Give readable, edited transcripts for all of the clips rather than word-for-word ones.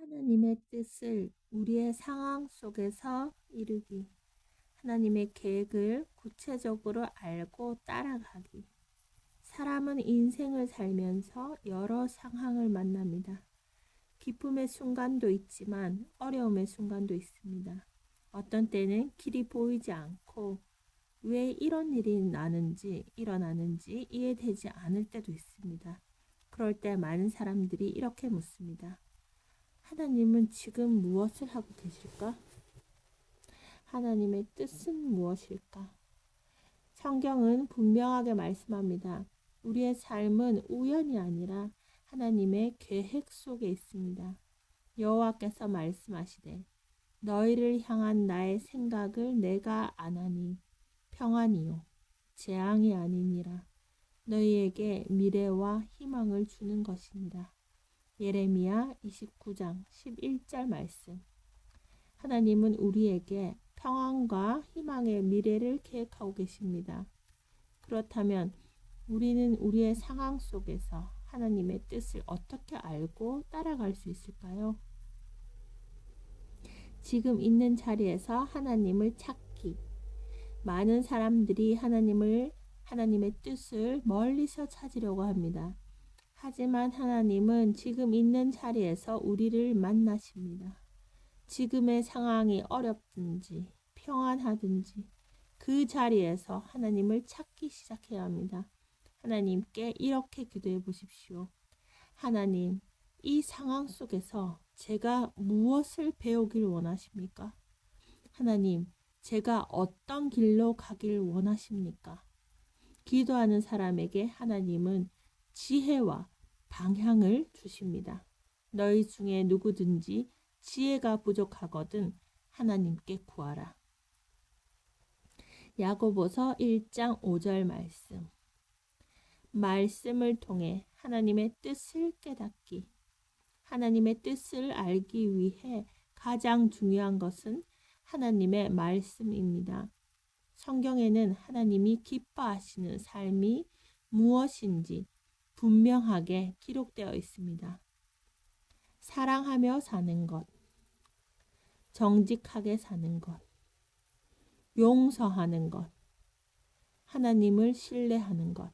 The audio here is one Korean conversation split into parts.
하나님의 뜻을 우리의 상황 속에서 이루기. 하나님의 계획을 구체적으로 알고 따라가기. 사람은 인생을 살면서 여러 상황을 만납니다. 기쁨의 순간도 있지만 어려움의 순간도 있습니다. 어떤 때는 길이 보이지 않고 왜 이런 일이 일어나는지 이해되지 않을 때도 있습니다. 그럴 때 많은 사람들이 이렇게 묻습니다. 하나님은 지금 무엇을 하고 계실까? 하나님의 뜻은 무엇일까? 성경은 분명하게 말씀합니다. 우리의 삶은 우연이 아니라 하나님의 계획 속에 있습니다. 여호와께서 말씀하시되 너희를 향한 나의 생각을 내가 아나니 평안이요 재앙이 아니니라. 너희에게 미래와 희망을 주는 것이니라. 예레미야 29장 11절 말씀. 하나님은 우리에게 평안과 희망의 미래를 계획하고 계십니다. 그렇다면 우리는 우리의 상황 속에서 하나님의 뜻을 어떻게 알고 따라갈 수 있을까요? 지금 있는 자리에서 하나님을 찾기. 많은 사람들이 하나님의 뜻을 멀리서 찾으려고 합니다. 하지만 하나님은 지금 있는 자리에서 우리를 만나십니다. 지금의 상황이 어렵든지 평안하든지 그 자리에서 하나님을 찾기 시작해야 합니다. 하나님께 이렇게 기도해 보십시오. 하나님, 이 상황 속에서 제가 무엇을 배우길 원하십니까? 하나님, 제가 어떤 길로 가길 원하십니까? 기도하는 사람에게 하나님은 지혜와 방향을 주십니다. 너희 중에 누구든지 지혜가 부족하거든 하나님께 구하라. 야고보서 1장 5절 말씀. 말씀을 통해 하나님의 뜻을 깨닫기. 하나님의 뜻을 알기 위해 가장 중요한 것은 하나님의 말씀입니다. 성경에는 하나님이 기뻐하시는 삶이 무엇인지 분명하게 기록되어 있습니다. 사랑하며 사는 것, 정직하게 사는 것, 용서하는 것, 하나님을 신뢰하는 것.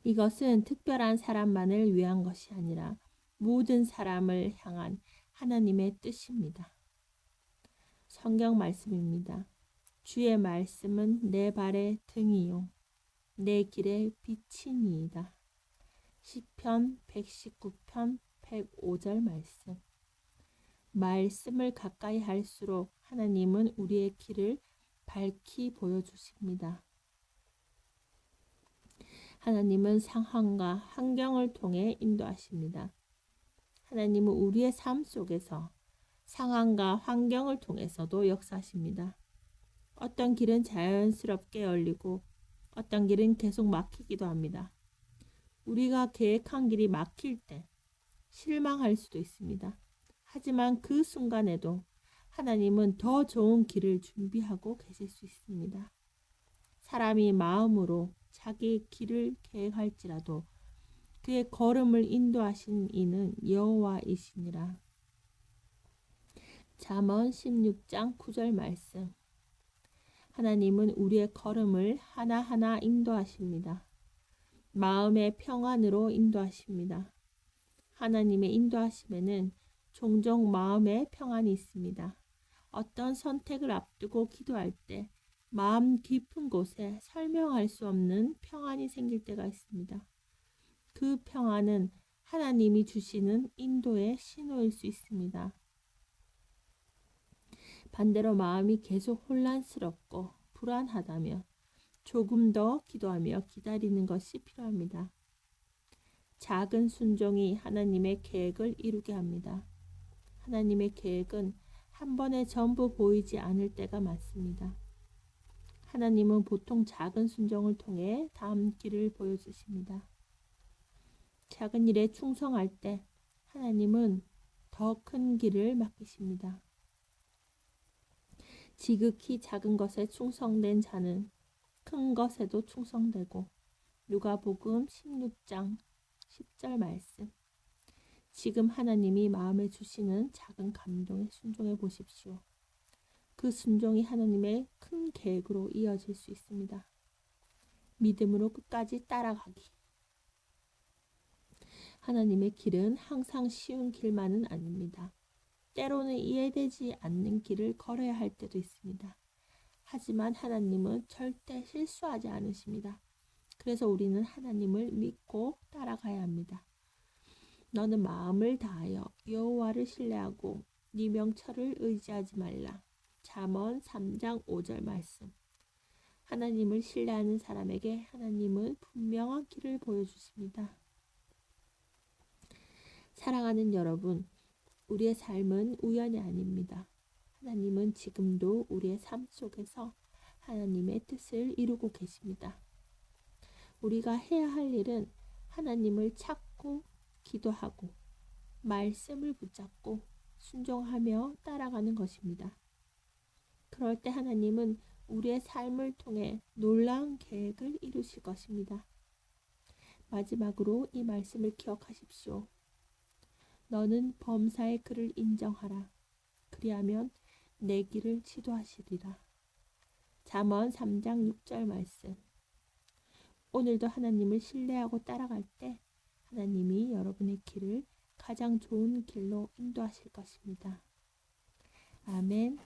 이것은 특별한 사람만을 위한 것이 아니라 모든 사람을 향한 하나님의 뜻입니다. 성경 말씀입니다. 주의 말씀은 내 발의 등이요 내 길의 빛이니이다. 시편 119편 105절 말씀. 말씀을 가까이 할수록 하나님은 우리의 길을 밝히 보여주십니다. 하나님은 상황과 환경을 통해 인도하십니다. 하나님은 우리의 삶 속에서 상황과 환경을 통해서도 역사하십니다. 어떤 길은 자연스럽게 열리고 어떤 길은 계속 막히기도 합니다. 우리가 계획한 길이 막힐 때 실망할 수도 있습니다. 하지만 그 순간에도 하나님은 더 좋은 길을 준비하고 계실 수 있습니다. 사람이 마음으로 자기의 길을 계획할지라도 그의 걸음을 인도하신 이는 여호와이시니라. 잠언 16장 9절 말씀. 하나님은 우리의 걸음을 하나하나 인도하십니다. 마음의 평안으로 인도하십니다. 하나님의 인도하심에는 종종 마음의 평안이 있습니다. 어떤 선택을 앞두고 기도할 때 마음 깊은 곳에 설명할 수 없는 평안이 생길 때가 있습니다. 그 평안은 하나님이 주시는 인도의 신호일 수 있습니다. 반대로 마음이 계속 혼란스럽고 불안하다면 조금 더 기도하며 기다리는 것이 필요합니다. 작은 순종이 하나님의 계획을 이루게 합니다. 하나님의 계획은 한 번에 전부 보이지 않을 때가 많습니다. 하나님은 보통 작은 순종을 통해 다음 길을 보여주십니다. 작은 일에 충성할 때 하나님은 더 큰 길을 맡기십니다. 지극히 작은 것에 충성된 자는 큰 것에도 충성되고 누가복음 16장 10절 말씀. 지금 하나님이 마음에 주시는 작은 감동에 순종해 보십시오. 그 순종이 하나님의 큰 계획으로 이어질 수 있습니다. 믿음으로 끝까지 따라가기. 하나님의 길은 항상 쉬운 길만은 아닙니다. 때로는 이해되지 않는 길을 걸어야 할 때도 있습니다. 하지만 하나님은 절대 실수하지 않으십니다. 그래서 우리는 하나님을 믿고 따라가야 합니다. 너는 마음을 다하여 여호와를 신뢰하고 네 명철을 의지하지 말라. 잠언 3장 5절 말씀. 하나님을 신뢰하는 사람에게 하나님은 분명한 길을 보여주십니다. 사랑하는 여러분, 우리의 삶은 우연이 아닙니다. 하나님은 지금도 우리의 삶 속에서 하나님의 뜻을 이루고 계십니다. 우리가 해야 할 일은 하나님을 찾고 기도하고 말씀을 붙잡고 순종하며 따라가는 것입니다. 그럴 때 하나님은 우리의 삶을 통해 놀라운 계획을 이루실 것입니다. 마지막으로 이 말씀을 기억하십시오. 너는 범사의 그를 인정하라. 그리하면 내 길을 지도하시리라. 잠언 3장 6절 말씀. 오늘도 하나님을 신뢰하고 따라갈 때 하나님이 여러분의 길을 가장 좋은 길로 인도하실 것입니다. 아멘.